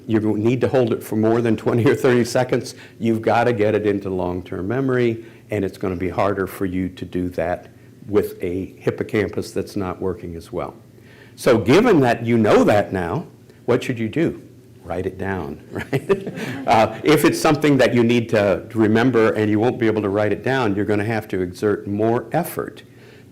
you need to hold it for more than 20 or 30 seconds, you've got to get it into long-term memory, and it's going to be harder for you to do that with a hippocampus that's not working as well. So given that you know that now, what should you do? Write it down, right? If it's something that you need to remember and you won't be able to write it down, you're going to have to exert more effort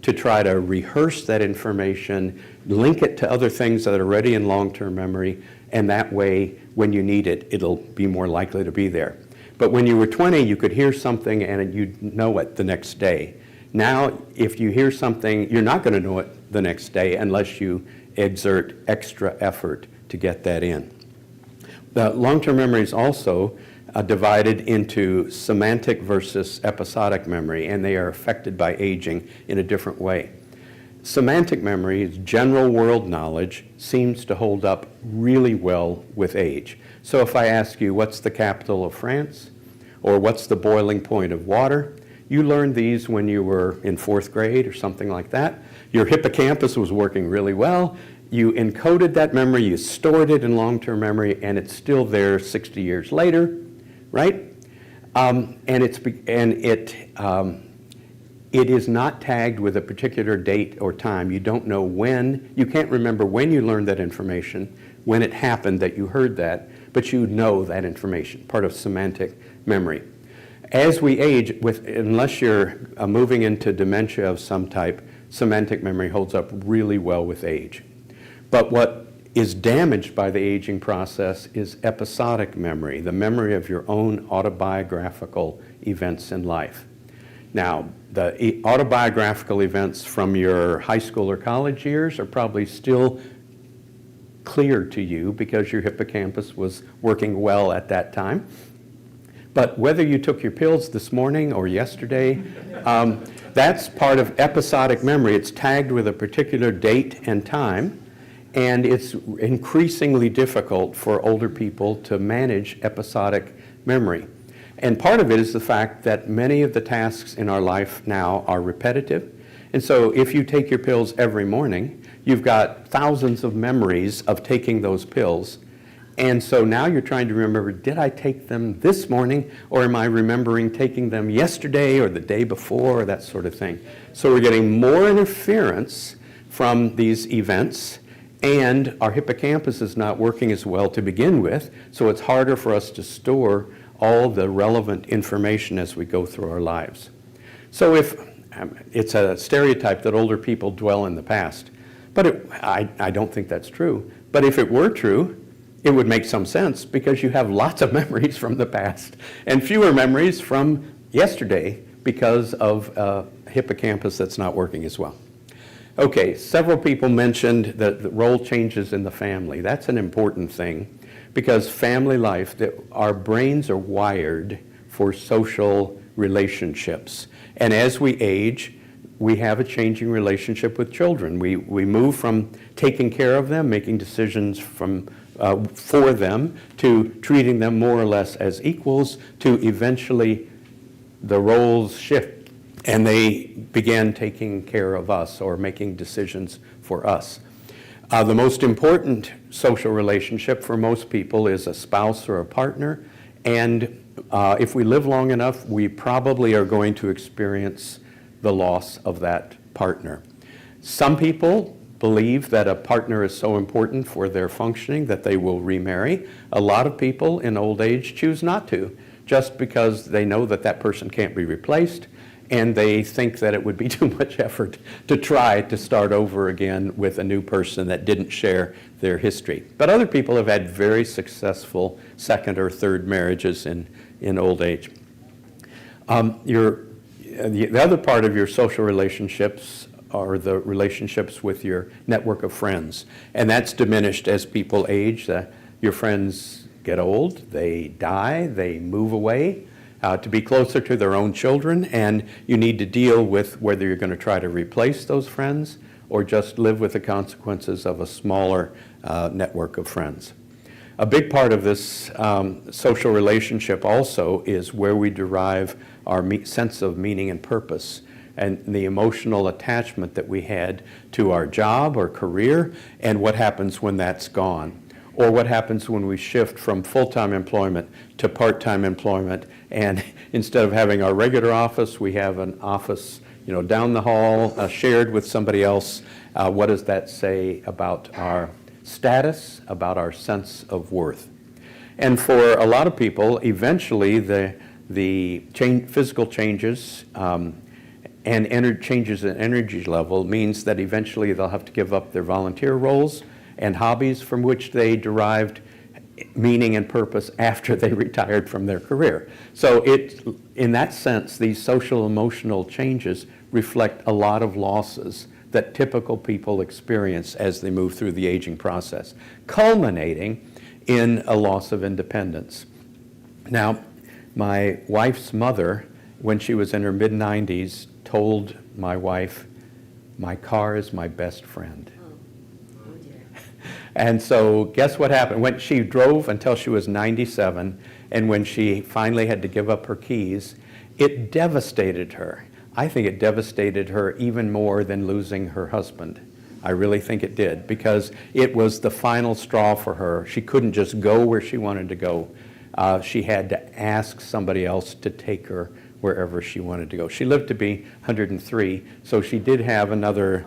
to try to rehearse that information, link it to other things that are already in long-term memory, and that way, when you need it, it'll be more likely to be there. But when you were 20, you could hear something and you'd know it the next day. Now, if you hear something, you're not going to know it the next day unless you exert extra effort to get that in. The long-term memory is also divided into semantic versus episodic memory, and they are affected by aging in a different way. Semantic memory, general world knowledge, seems to hold up really well with age. So if I ask you, what's the capital of France? Or what's the boiling point of water? You learned these when you were in 4th grade or something like that. Your hippocampus was working really well. You encoded that memory, you stored it in long-term memory, and it's still there 60 years later, right? It is not tagged with a particular date or time. You don't know when. You can't remember when you learned that information, when it happened that you heard that, but you know that information, part of semantic memory. As we age, unless you're moving into dementia of some type, semantic memory holds up really well with age. But what is damaged by the aging process is episodic memory, the memory of your own autobiographical events in life. Now, the autobiographical events from your high school or college years are probably still clear to you because your hippocampus was working well at that time. But whether you took your pills this morning or yesterday, that's part of episodic memory. It's tagged with a particular date and time, and it's increasingly difficult for older people to manage episodic memory. And part of it is the fact that many of the tasks in our life now are repetitive. And so if you take your pills every morning, you've got thousands of memories of taking those pills. And so now you're trying to remember, did I take them this morning, or am I remembering taking them yesterday or the day before, or that sort of thing. So we're getting more interference from these events, and our hippocampus is not working as well to begin with, so it's harder for us to store all the relevant information as we go through our lives. So if it's a stereotype that older people dwell in the past, but I don't think that's true. But if it were true, it would make some sense because you have lots of memories from the past and fewer memories from yesterday because of a hippocampus that's not working as well. Okay, several people mentioned that the role changes in the family. That's an important thing because family life, our brains are wired for social relationships. And as we age, we have a changing relationship with children. We move from taking care of them, making decisions for them, to treating them more or less as equals, to eventually the roles shift and they began taking care of us or making decisions for us. The most important social relationship for most people is a spouse or a partner, and if we live long enough, we probably are going to experience the loss of that partner. Some people believe that a partner is so important for their functioning that they will remarry. A lot of people in old age choose not to, just because they know that that person can't be replaced, and they think that it would be too much effort to try to start over again with a new person that didn't share their history. But other people have had very successful second or third marriages in old age. The other part of your social relationships are the relationships with your network of friends. And that's diminished as people age. Your friends get old, they die, they move away to be closer to their own children, and you need to deal with whether you're going to try to replace those friends or just live with the consequences of a smaller network of friends. A big part of this social relationship also is where we derive our sense of meaning and purpose and the emotional attachment that we had to our job or career and what happens when that's gone. or what happens when we shift from full-time employment to part-time employment, and instead of having our regular office, we have an office, down the hall, shared with somebody else. What does that say about our status, about our sense of worth? And for a lot of people, eventually the physical changes and changes in energy level means that eventually they'll have to give up their volunteer roles and hobbies from which they derived meaning and purpose after they retired from their career. So in that sense, these social emotional changes reflect a lot of losses that typical people experience as they move through the aging process, culminating in a loss of independence. Now, my wife's mother, when she was in her mid-90s, told my wife, "My car is my best friend." And so guess what happened? When she drove until she was 97, and when she finally had to give up her keys, it devastated her. I think it devastated her even more than losing her husband. I really think it did, because it was the final straw for her. She couldn't just go where she wanted to go. She had to ask somebody else to take her wherever she wanted to go. She lived to be 103, so she did have another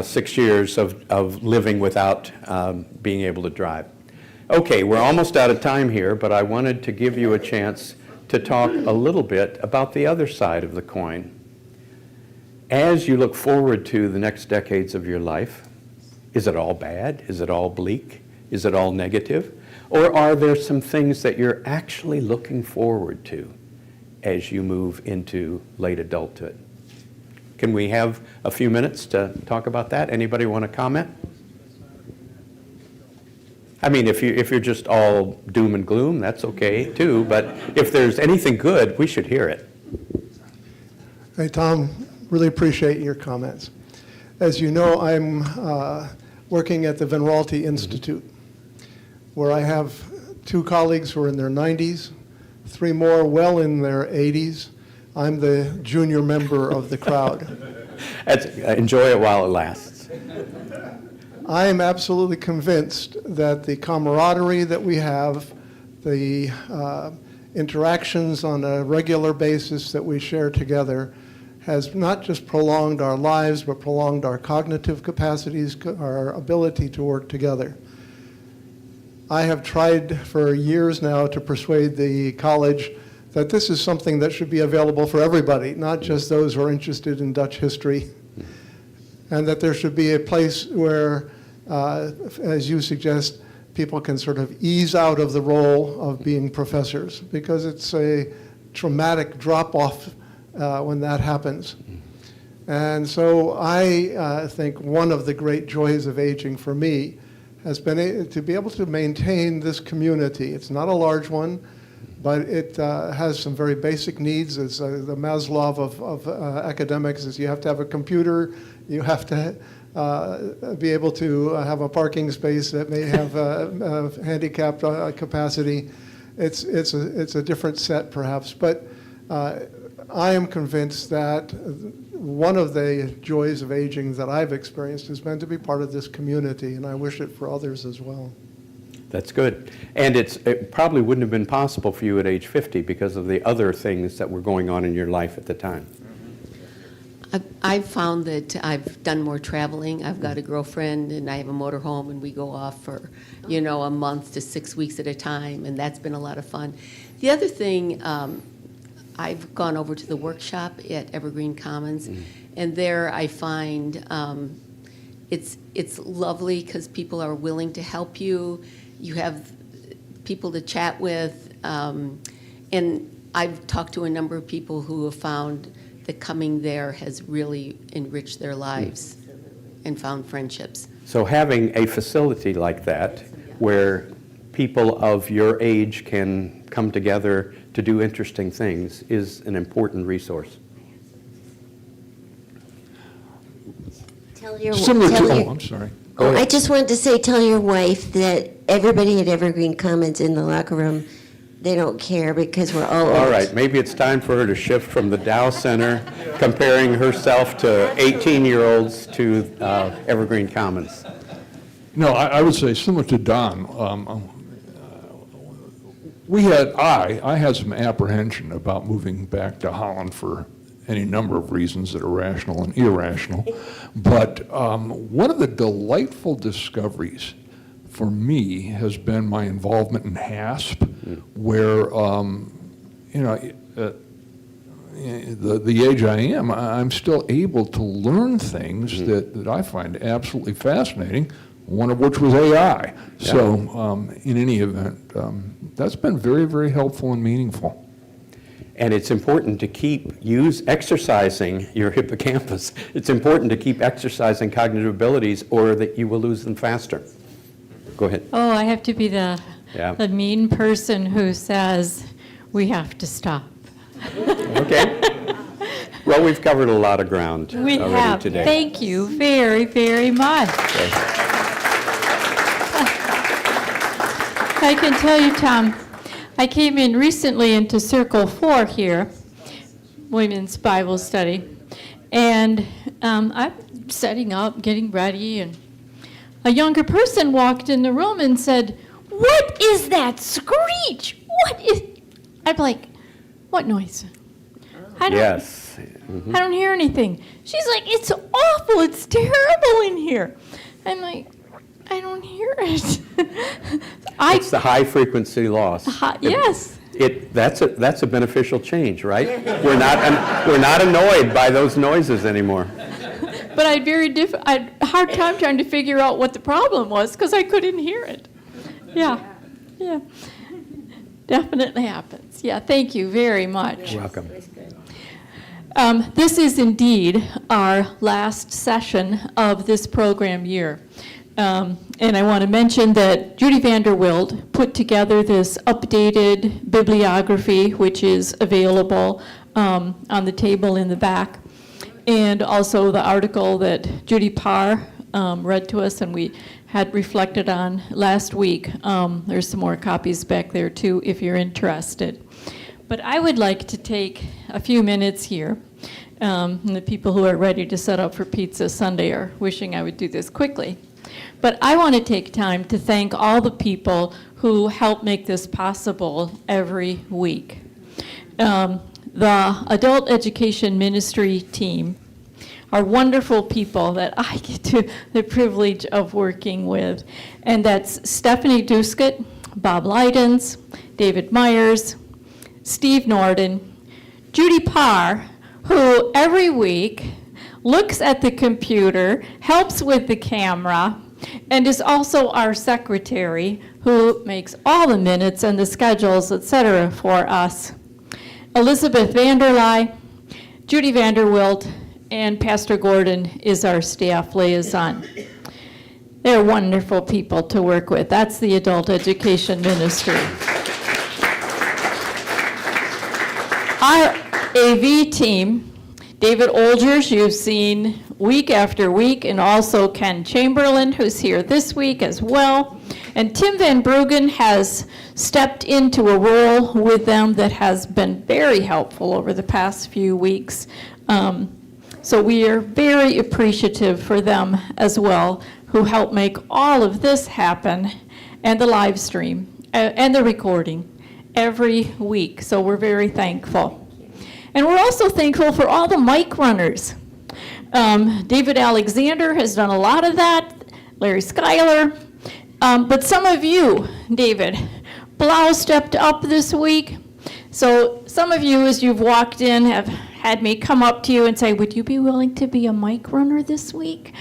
6 years of living without being able to drive. Okay, we're almost out of time here, but I wanted to give you a chance to talk a little bit about the other side of the coin. As you look forward to the next decades of your life, is it all bad? Is it all bleak? Is it all negative? Or are there some things that you're actually looking forward to as you move into late adulthood? Can we have a few minutes to talk about that? Anybody want to comment? I mean, if you're just all doom and gloom, that's okay too, but if there's anything good, we should hear it. Hey, Tom, really appreciate your comments. As you know, I'm working at the Van Raalte Institute, where I have 2 colleagues who are in their 90s, 3 more well in their 80s. I'm the junior member of the crowd. Enjoy it while it lasts. I am absolutely convinced that the camaraderie that we have, the interactions on a regular basis that we share together, has not just prolonged our lives, but prolonged our cognitive capacities, our ability to work together. I have tried for years now to persuade the college that this is something that should be available for everybody, not just those who are interested in Dutch history, and that there should be a place where, as you suggest, people can sort of ease out of the role of being professors, because it's a traumatic drop-off when that happens. And so I think one of the great joys of aging for me has been to be able to maintain this community. It's not a large one, but it has some very basic needs. It's the Maslow of academics is you have to have a computer, you have to be able to have a parking space that may have a handicapped capacity. It's a different set perhaps, but I am convinced that one of the joys of aging that I've experienced has been to be part of this community, and I wish it for others as well. That's good. And it probably wouldn't have been possible for you at age 50 because of the other things that were going on in your life at the time. I've found that I've done more traveling. I've got a girlfriend, and I have a motorhome, and we go off for, a month to 6 weeks at a time, and that's been a lot of fun. The other thing, I've gone over to the workshop at Evergreen Commons, and there I find it's lovely because people are willing to help you. You have people to chat with, and I've talked to a number of people who have found that coming there has really enriched their lives and found friendships. So having a facility like that where people of your age can come together to do interesting things is an important resource. I'm sorry. I just wanted to say, tell your wife that everybody at Evergreen Commons in the locker room, they don't care because we're all All old. right, maybe it's time for her to shift from the Dow Center, comparing herself to 18-year-olds to Evergreen Commons. No, I would say similar to Don. I had some apprehension about moving back to Holland for any number of reasons that are rational and irrational. But one of the delightful discoveries for me has been my involvement in HASP, where, the age I am, I'm still able to learn things that I find absolutely fascinating, one of which was AI. Yeah. So in any event, that's been very, very helpful and meaningful. And it's important to keep exercising your hippocampus. It's important to keep exercising cognitive abilities, or that you will lose them faster. Go ahead. Oh, I have to be the mean person who says we have to stop. Okay. Well, we've covered a lot of ground We already have. today. Thank you very, very much. Okay. I can tell you, Tom, I came in recently into Circle 4 here, Women's Bible Study, and I'm setting up, getting ready, and a younger person walked in the room and said, "What is that screech? What is..." I'm like, "What noise?" I don't hear anything. She's like, "It's awful, it's terrible in here." I'm like, "I don't hear it." It's the high frequency loss. Yes. That's a beneficial change, right? We're not annoyed by those noises anymore. But I had a hard time trying to figure out what the problem was because I couldn't hear it. Yeah. Definitely happens. Yeah, thank you very much. You're welcome. This is indeed our last session of this program year. And I want to mention that Judy Vanderwilt put together this updated bibliography, which is available on the table in the back, and also the article that Judy Parr read to us and we had reflected on last week. There's some more copies back there too if you're interested. But I would like to take a few minutes here. And the people who are ready to set up for Pizza Sunday are wishing I would do this quickly. But I want to take time to thank all the people who help make this possible every week. The Adult Education Ministry team are wonderful people that I get the privilege of working with. And that's Stephanie Duskett, Bob Lydens, David Myers, Steve Norden, Judy Parr, who every week looks at the computer, helps with the camera, and is also our secretary who makes all the minutes and the schedules, etc. for us. Elizabeth Vanderlei, Judy Vanderwilt, and Pastor Gordon is our staff liaison. They're wonderful people to work with. That's the Adult Education Ministry. Our AV team, David Olgers, you've seen week after week, and also Ken Chamberlain, who's here this week as well. And Tim Van Bruggen has stepped into a role with them that has been very helpful over the past few weeks. So we are very appreciative for them as well, who help make all of this happen, and the live stream, and the recording every week. So we're very thankful. And we're also thankful for all the mic runners. David Alexander has done a lot of that, Larry Schuyler. But some of you, David, Blau stepped up this week. So some of you, as you've walked in, have had me come up to you and say, "Would you be willing to be a mic runner this week?"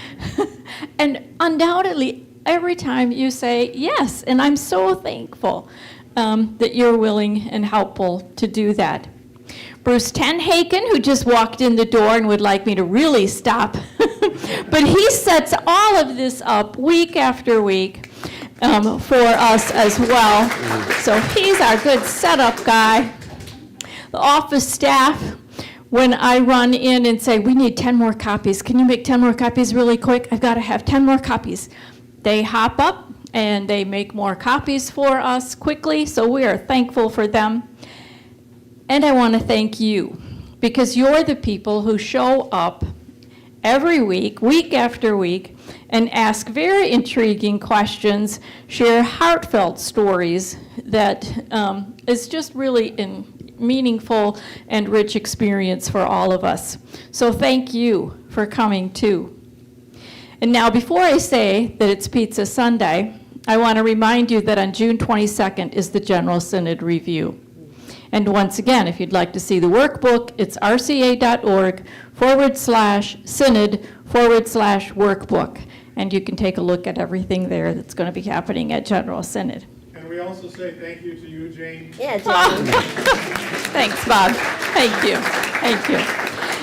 And undoubtedly, every time you say yes, and I'm so thankful that you're willing and helpful to do that. Bruce Tenhaken, who just walked in the door and would like me to really stop, but he sets all of this up week after week for us as well. So he's our good setup guy. The office staff, when I run in and say, "We need 10 more copies. Can you make 10 more copies really quick? I've got to have 10 more copies." They hop up and they make more copies for us quickly, so we are thankful for them. And I want to thank you, because you're the people who show up every week after week, and ask very intriguing questions, share heartfelt stories that is just really a meaningful and rich experience for all of us. So thank you for coming too. And now, before I say that it's Pizza Sunday, I want to remind you that on June 22nd is the General Synod Review. And once again, if you'd like to see the workbook, it's rca.org/synod/workbook. And you can take a look at everything there that's going to be happening at General Synod. Can we also say thank you to you, Jane? Yeah, Jane. Thanks, Bob. Thank you. Thank you.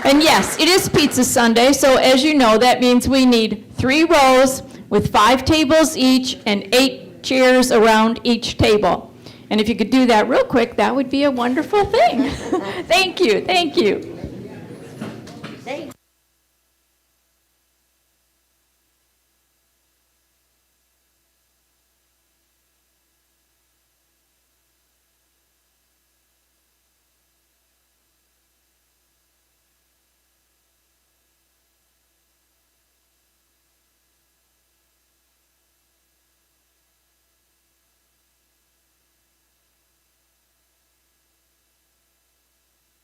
And yes, it is Pizza Sunday, so as you know, that means we need 3 rows with 5 tables each and 8 chairs around each table. And if you could do that real quick, that would be a wonderful thing. Thank you. Thank you.